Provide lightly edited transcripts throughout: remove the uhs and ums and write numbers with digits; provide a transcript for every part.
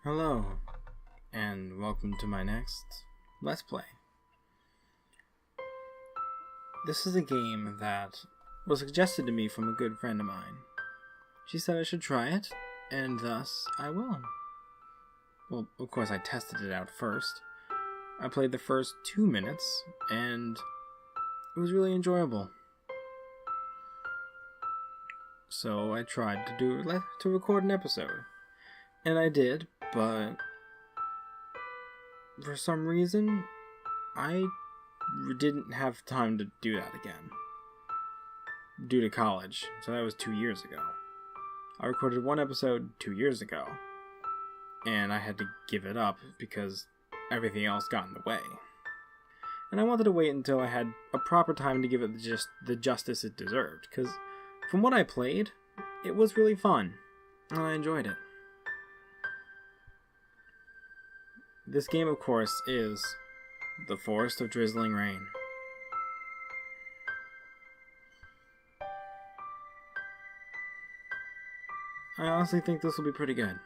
Hello, and welcome to my next Let's Play. This is a game that was suggested to me from a good friend of mine. She said I should try it, and thus I will. Well, of course I tested it out first. I played the first 2 minutes, and it was really enjoyable. So I tried to record an episode. And I did, but for some reason, I didn't have time to do that again. Due to college, so that was 2 years ago. I recorded one episode 2 years ago, and I had to give it up because everything else got in the way. And I wanted to wait until I had a proper time to give it the justice it deserved, because from what I played, it was really fun, and I enjoyed it. This game, of course, is The Forest of Drizzling Rain. I honestly think this will be pretty good.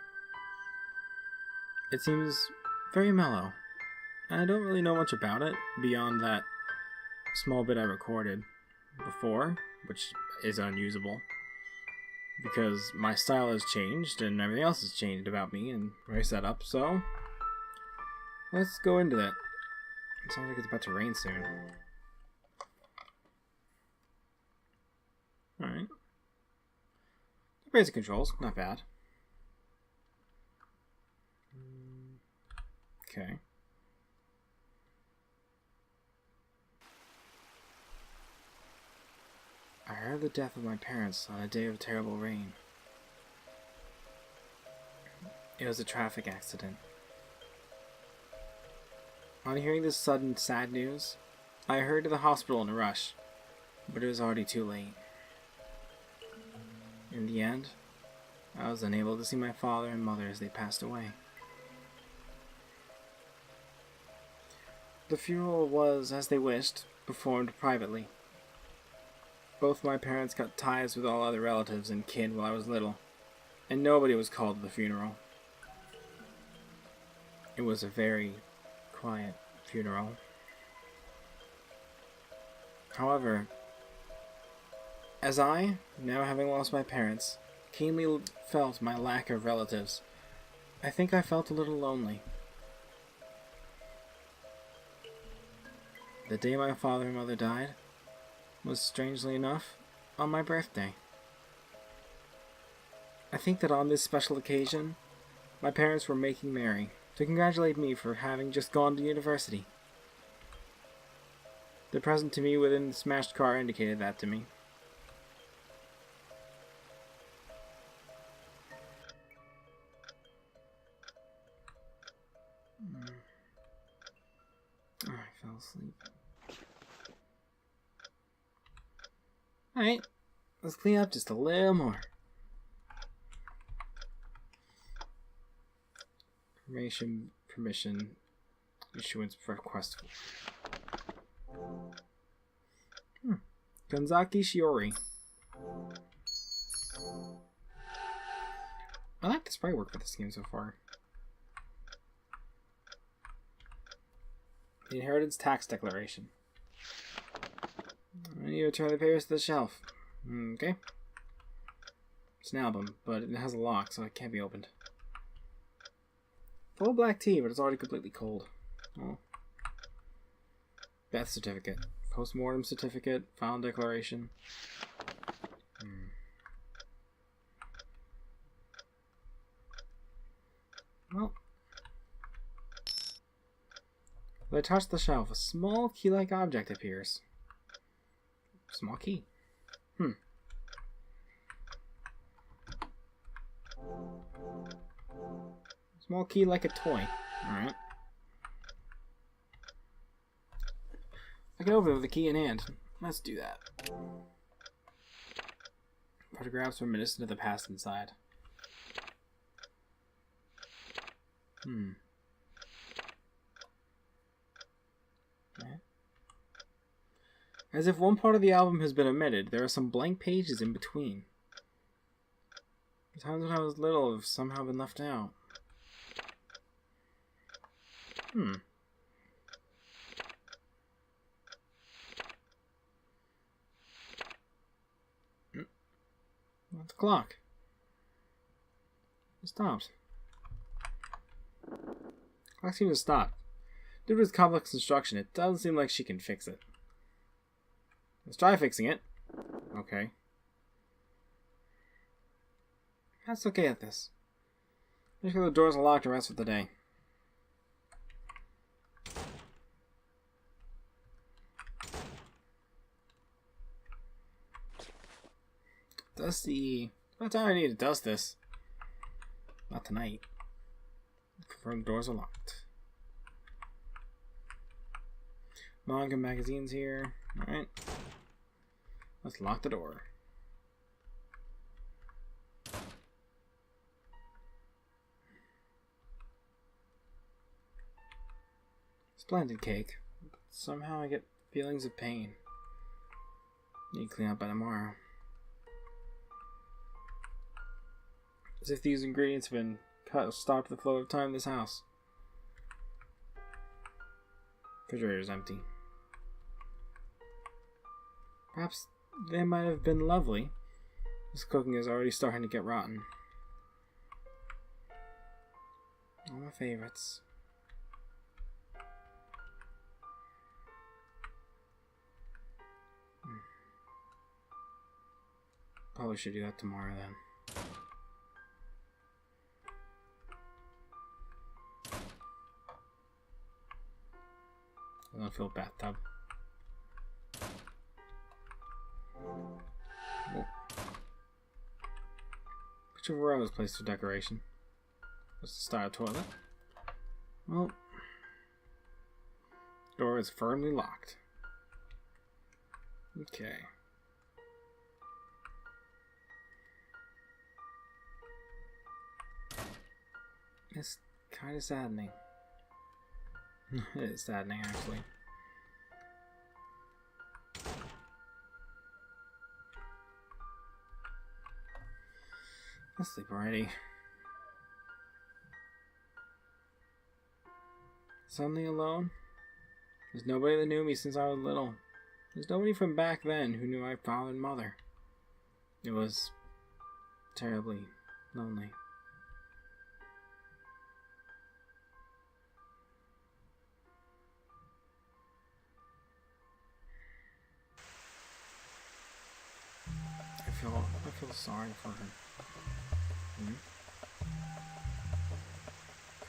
It seems very mellow, and I don't really know much about it beyond that small bit I recorded before, which is unusable, because my style has changed and everything else has changed about me and my setup, so let's go into that. It sounds like it's about to rain soon. Alright. Basic controls, not bad. Okay. I heard the death of my parents on a day of terrible rain. It was a traffic accident. On hearing this sudden, sad news, I hurried to the hospital in a rush, but it was already too late. In the end, I was unable to see my father and mother as they passed away. The funeral was, as they wished, performed privately. Both my parents cut ties with all other relatives and kin while I was little, and nobody was called to the funeral. It was a very quiet funeral. However, as I, now having lost my parents, keenly felt my lack of relatives, I think I felt a little lonely. The day my father and mother died was, strangely enough, on my birthday. I think that on this special occasion, my parents were making merry to congratulate me for having just gone to university. The present to me within the smashed car indicated that to me. Oh, I fell asleep. Alright, let's clean up just a little more. Permission, issuance request. Gonzaki Shiori. I like the sprite work for this game so far. The inheritance tax declaration. I need to return the papers to the shelf. Okay. It's an album, but it has a lock, so it can't be opened. Full black tea, but it's already completely cold. Oh. Death certificate. Post-mortem certificate. Final declaration. Well. When I touch the shelf, a small key-like object appears. Small key. Small key like a toy. Alright. I can open it with the key in hand. Let's do that. Photographs reminiscent of the past inside. Okay. As if one part of the album has been omitted, there are some blank pages in between. The times when I was little have somehow been left out. What's the clock? It stops. Clock seems to stop. Due to its complex construction, it doesn't seem like she can fix it. Let's try fixing it. Okay. That's okay at this. Make sure the doors are locked the rest of the day. Dusty. What time I need to dust this? Not tonight. Confirm doors are locked. Manga magazines here. Alright. Let's lock the door. Splendid cake. Somehow I get feelings of pain. Need to clean up by tomorrow. As if these ingredients have been cut or stopped the flow of time in this house. Refrigerator's empty. Perhaps they might have been lovely. This cooking is already starting to get rotten. All my favorites. Probably should do that tomorrow then. I don't feel bathtub. Oh. Picture of where I was placed for decoration. What's the style toilet? Well, door is firmly locked. Okay. It's kind of saddening. It is saddening, actually. Let's sleep already. Suddenly alone? There's nobody that knew me since I was little. There's nobody from back then who knew my father and mother. It was terribly lonely. I feel sorry for him.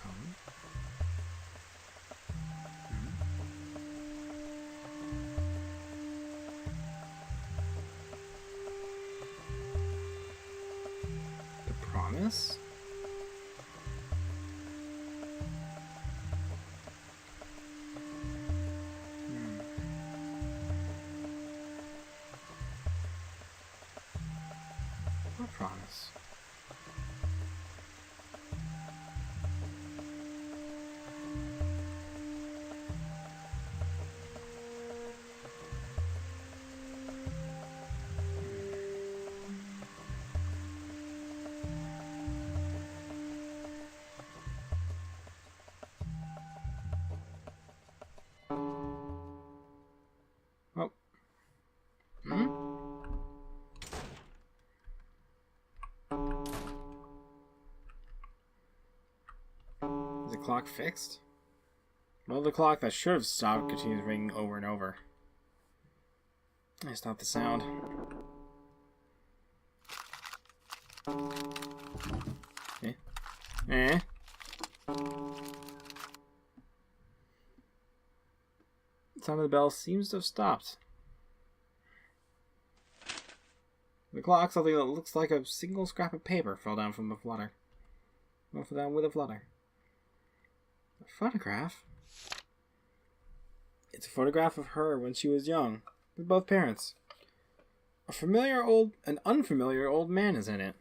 Come. The promise? What promise? Oh. Is the clock fixed? Well, the clock that should have stopped continues ringing over and over. I stopped the sound. Eh? The sound of the bell seems to have stopped. The clock, something that looks like a single scrap of paper, fell down from the flutter. Fell down with a flutter. A photograph? It's a photograph of her when she was young, with both parents. An unfamiliar old man is in it.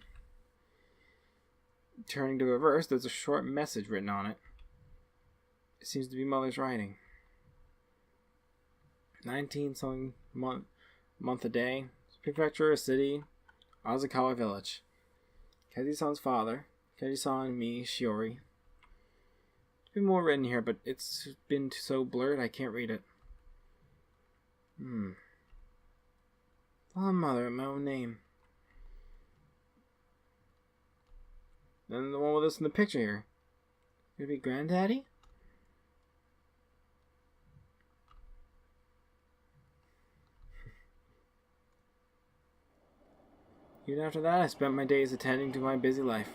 Turning to the reverse, there's a short message written on it. It seems to be mother's writing. 19-something month a day. Prefecture, city, Azakawa village. Keiji-san's father, Keiji-san, me, Shiori. be more written here, but it's been so blurred I can't read it. Oh, mother, my own name. Then the one with us in the picture here. Could it be Granddaddy? Even after that, I spent my days attending to my busy life.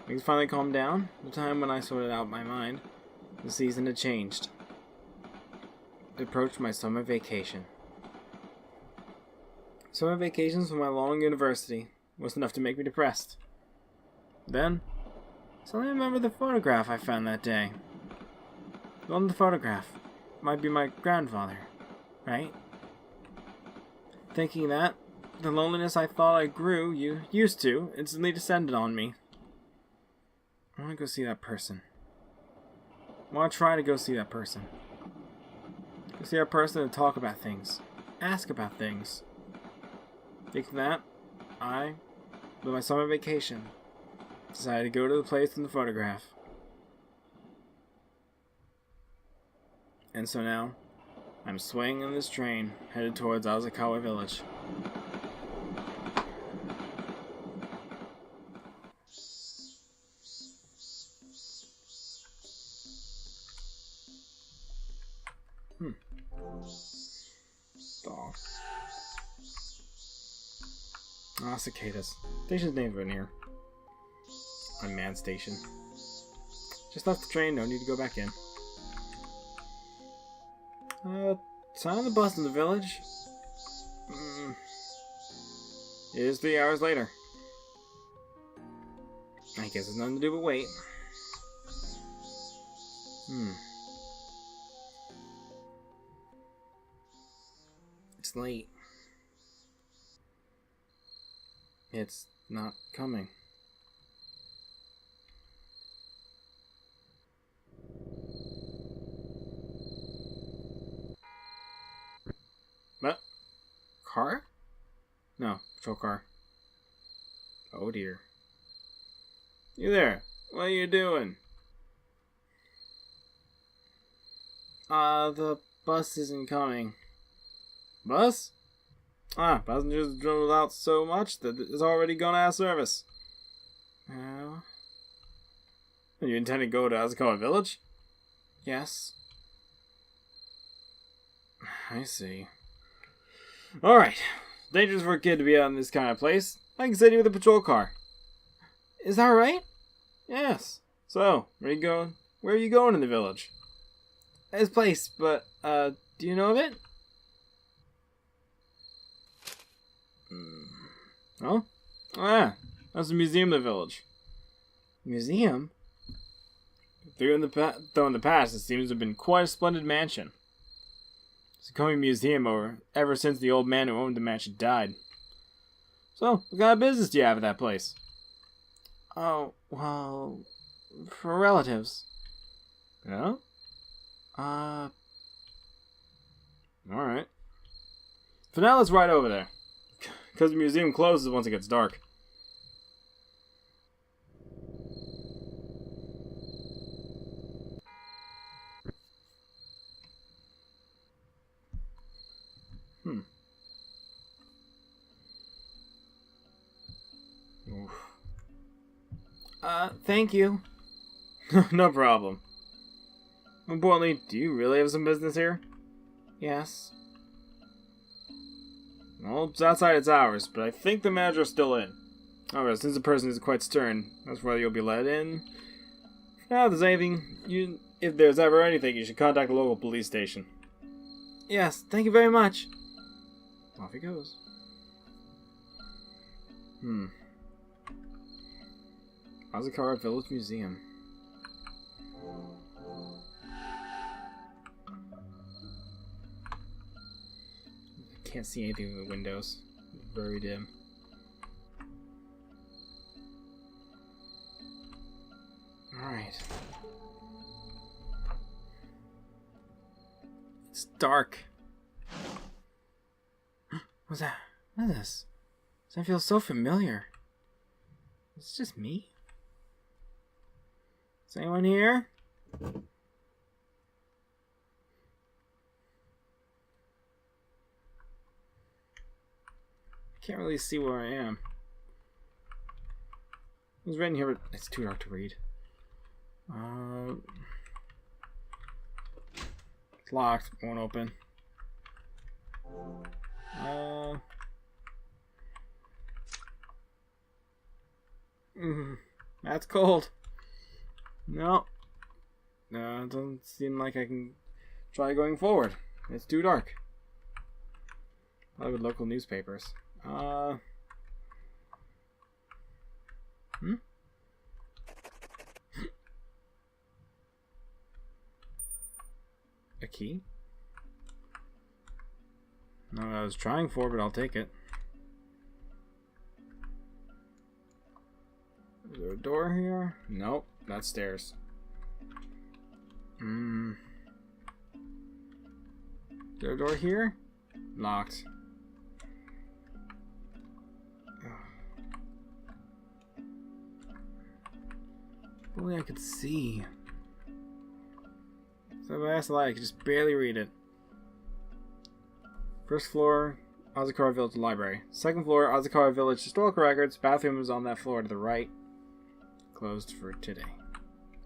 Things finally calmed down. The time when I sorted out my mind, the season had changed. It approached my summer vacation. Summer vacations from my long university was enough to make me depressed. Then, suddenly I remembered the photograph I found that day. The one in the photograph might be my grandfather, right? Thinking that, the loneliness I thought I grew used to instantly descended on me. I want to go see that person. I want to try to go see that person. Go see that person and talk about things. Ask about things. Thinking that, with my summer vacation, decided to go to the place in the photograph. And so now, I'm swinging in this train, headed towards Azakawa Village. Dog. Cicadas. Station's name's written here. Unmanned station. Just left the train, no need to go back in. Time on the bus in the village. It is 3 hours later. I guess there's nothing to do but wait. It's late. It's not coming. What? Car? No, patrol car. Oh dear. You there? What are you doing? The bus isn't coming. Bus? Passengers drove out so much that it's already gone out of service. Oh. You intend to go to Azakawa Village? Yes. I see. Alright. Dangerous for a kid to be out in this kind of place. I can send you with a patrol car. Is that right? Yes. So, where are you going? Where are you going in the village? This place, but, do you know of it? Oh? Oh yeah, that's the museum of the village. Museum? Though in the past, it seems to have been quite a splendid mansion. It's become a museum ever since the old man who owned the mansion died. So, what kind of business do you have at that place? Oh, well, for relatives. Yeah? Alright. For now, let's ride over there. Because the museum closes once it gets dark. Oof. Thank you. No problem. Importantly, do you really have some business here? Yes. Well, it's outside its hours, but I think the manager's still in. However, since the person is quite stern, that's whether you'll be let in. Now, if there's ever anything, you should contact the local police station. Yes, thank you very much. Off he goes. Azakawa Village Museum. Can't see anything in the windows. Very dim. Alright. It's dark. What's that? What is this? Does that feel so familiar? Is it just me? Is anyone here? Can't really see where I am. It was written here, but it's too dark to read. It's locked. Won't open. That's cold. No. No, it doesn't seem like I can try going forward. It's too dark. Probably with local newspapers. A key? Not what I was trying for, but I'll take it. Is there a door here? Nope, that's stairs. Is there a door here? Locked. If only I could see. So if I asked a lot, I could just barely read it. First floor, Ozakara Village Library. Second floor, Ozakara Village Historical Records. Bathroom is on that floor to the right. Closed for today.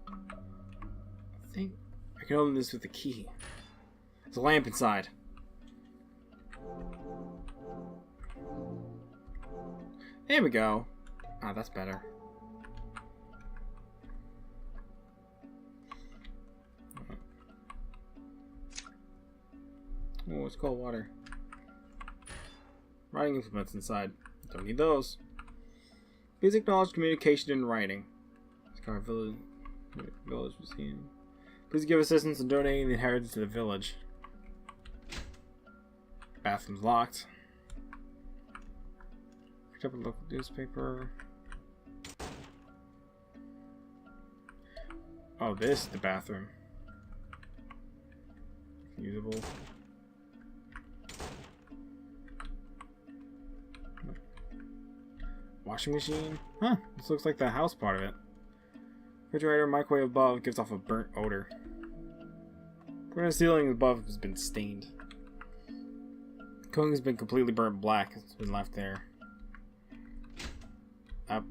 I think I can open this with the key. There's a lamp inside. There we go. Ah, that's better. Oh, it's cold water. Writing implements inside. Don't need those. Please acknowledge communication in writing. Car Village Museum. Please give assistance in donating the inheritance to the village. Bathroom's locked. Picked up a local newspaper. Oh, this is the bathroom. Usable. Washing machine? Huh, this looks like the house part of it. Refrigerator, microwave above gives off a burnt odor. The ceiling above has been stained. Cooking has been completely burnt black. It's been left there.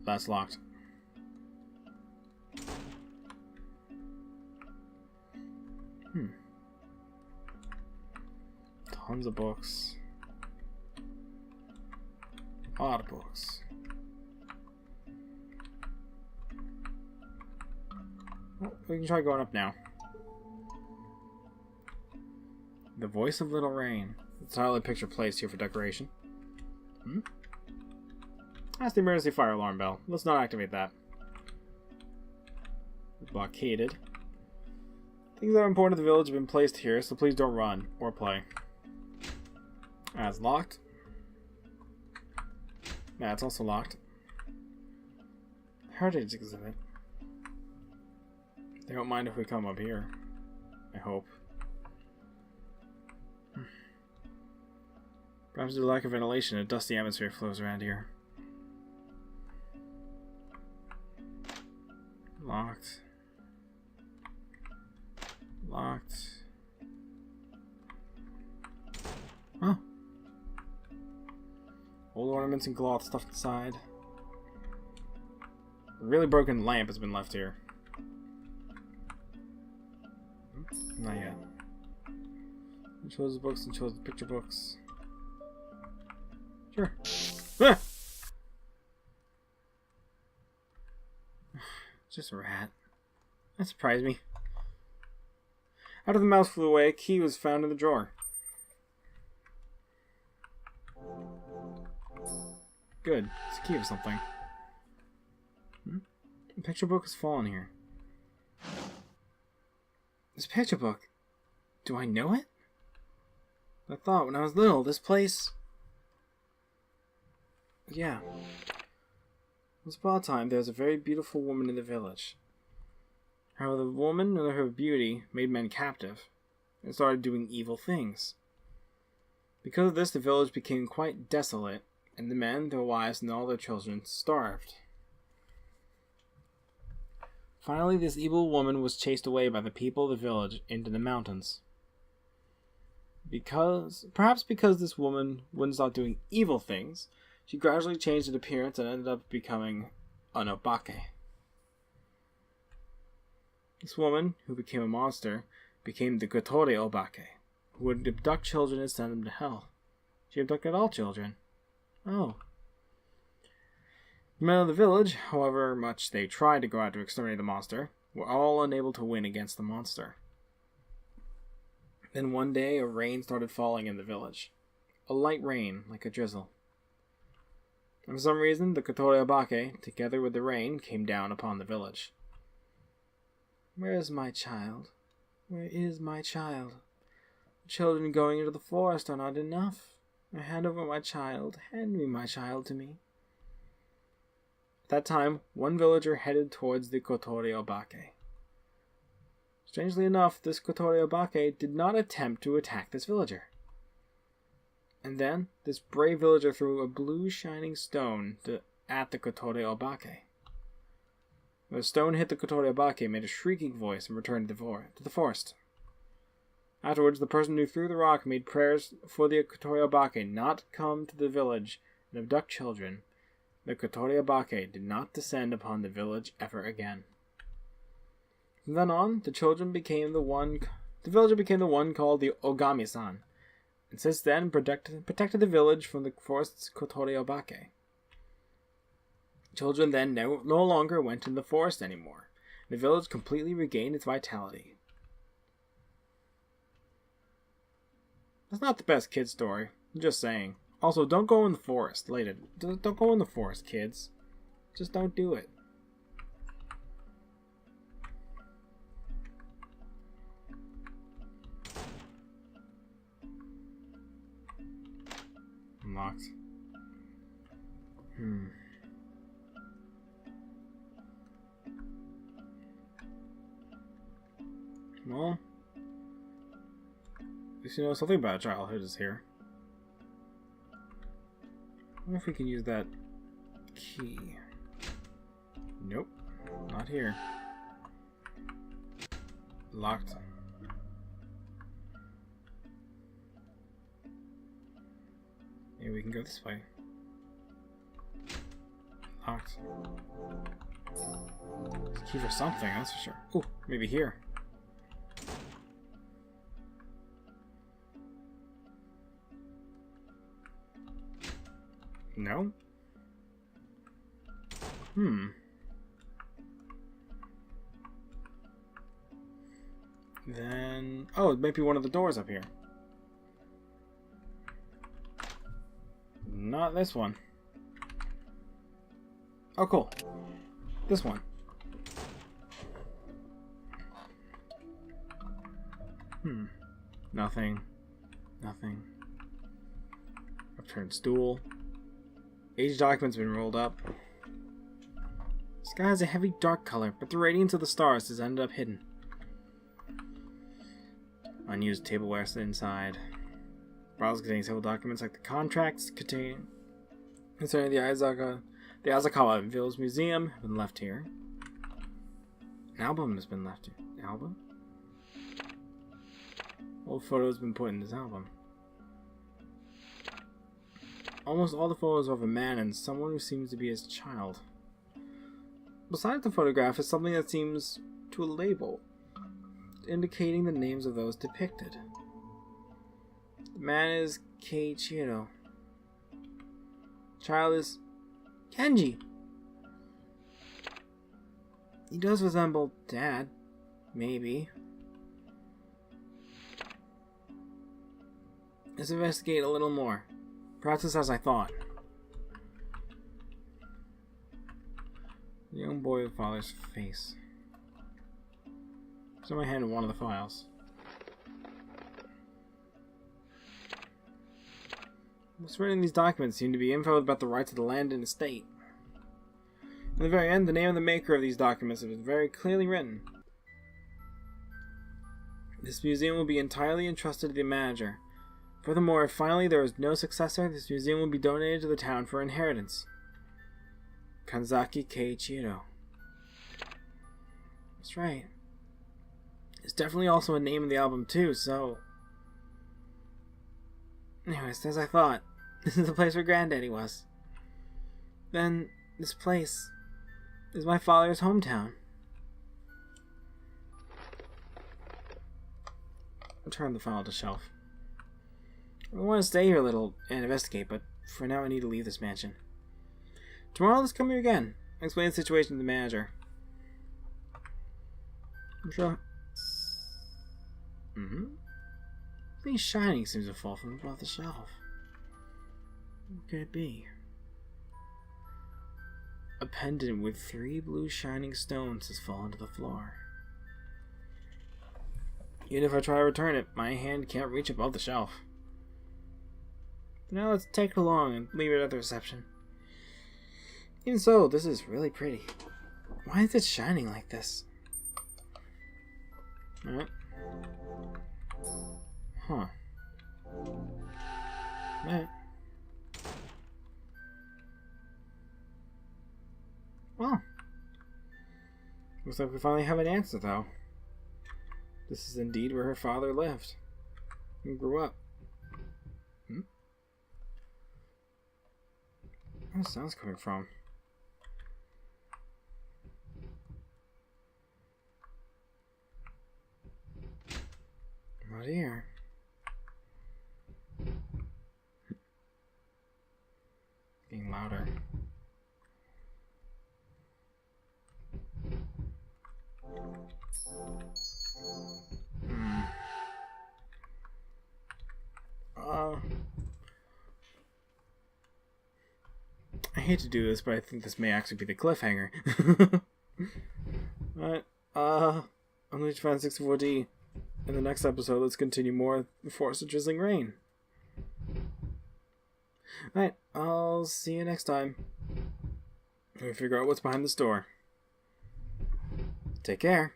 That's locked. Tons of books. A lot of books. Well, we can try going up now. The Voice of Little Rain. It's a highlight picture placed here for decoration. That's the emergency fire alarm bell. Let's not activate that. It's blockaded. Things that are important to the village have been placed here, so please don't run or play. That's locked. Yeah, it's also locked. Heritage exhibit. They don't mind if we come up here. I hope. Perhaps due to lack of ventilation, a dusty atmosphere flows around here. Locked. Locked. Oh. Old ornaments and cloth stuffed inside. A really broken lamp has been left here. Not yet. It shows the books and shows the picture books. Sure. Ah! Just a rat. That surprised me. After the mouse flew away, a key was found in the drawer. Good. It's a key of something. The picture book has fallen here. This picture book. Do I know it? I thought when I was little, this place... Yeah. Once upon a time, there was a very beautiful woman in the village. However, the woman and her beauty made men captive and started doing evil things. Because of this, the village became quite desolate, and the men, their wives, and all their children starved. Finally, this evil woman was chased away by the people of the village into the mountains. Perhaps because this woman wouldn't stop doing evil things, she gradually changed in appearance and ended up becoming an obake. This woman, who became a monster, became the Kotori Obake, who would abduct children and send them to hell. She abducted all children. Oh. The men of the village, however much they tried to go out to exterminate the monster, were all unable to win against the monster. Then one day, a rain started falling in the village. A light rain, like a drizzle. And for some reason, the Kotori Obake, together with the rain, came down upon the village. Where is my child? Where is my child? The children going into the forest are not enough. I hand over my child. Hand me my child to me. At that time, one villager headed towards the Kotori Obake. Strangely enough, this Kotori Obake did not attempt to attack this villager. And then, this brave villager threw a blue shining stone at the Kotori Obake. When the stone hit the Kotori Obake, made a shrieking voice and returned to the forest. Afterwards, the person who threw the rock made prayers for the Kotori Obake not to come to the village and abduct children. The Kotori Obake did not descend upon the village ever again. From then on, the villager became the one called the Ogami-san, and since then protected the village from the forest's Kotori Obake. Children then no longer went in the forest anymore. The village completely regained its vitality. That's not the best kid story. I'm just saying. Also, don't go in the forest later. Don't go in the forest, kids. Just don't do it. Unlocked. Well, at least you know something about childhood is here. I wonder if we can use that key. Nope, not here. Locked. Maybe we can go this way. Locked. It's a key for something, that's for sure. Oh, maybe here. No? Then... oh, it might be one of the doors up here. Not this one. Oh, cool. This one. Nothing. Nothing. Upturned stool. Aged documents have been rolled up. The sky has a heavy dark color, but the radiance of the stars has ended up hidden. Unused tableware inside. Files containing several documents like the contracts concerning the Asakawa Village Museum have been left here. An album has been left here. Album? Old photos have been put in this album. Almost all the photos are of a man and someone who seems to be his child. Beside the photograph is something that seems to a label, indicating the names of those depicted. The man is Keiichiro. Child is Kenji. He does resemble Dad, maybe. Let's investigate a little more. Perhaps it's as I thought. The young boy with father's face. Put my hand in one of the files. What's written in these documents seem to be info about the rights of the land and estate. In the very end, the name of the maker of these documents is very clearly written. This museum will be entirely entrusted to the manager. Furthermore, if finally there is no successor, this museum will be donated to the town for inheritance. Kanzaki Keiichiro. That's right. There's definitely also a name in the album too, so... Anyways, as I thought, this is the place where Granddaddy was. Then, this place is my father's hometown. Return the file to shelf. I want to stay here a little and investigate, but for now I need to leave this mansion. Tomorrow let's come here again. I'll explain the situation to the manager. I'm sure... Something shining seems to fall from above the shelf. What could it be? A pendant with 3 blue shining stones has fallen to the floor. Even if I try to return it, my hand can't reach above the shelf. But now let's take it along and leave it at the reception. Even so, this is really pretty. Why is it shining like this? Alright. Huh. Alright. Well. Looks like we finally have an answer, though. This is indeed where her father lived and grew up. Where the sound's coming from? Right here. Getting louder. I hate to do this, but I think this may actually be the cliffhanger. Alright, I'm Leech Fan 64D. In the next episode, let's continue more The Forest of Drizzling Rain. Alright, I'll see you next time. We figure out what's behind this door. Take care.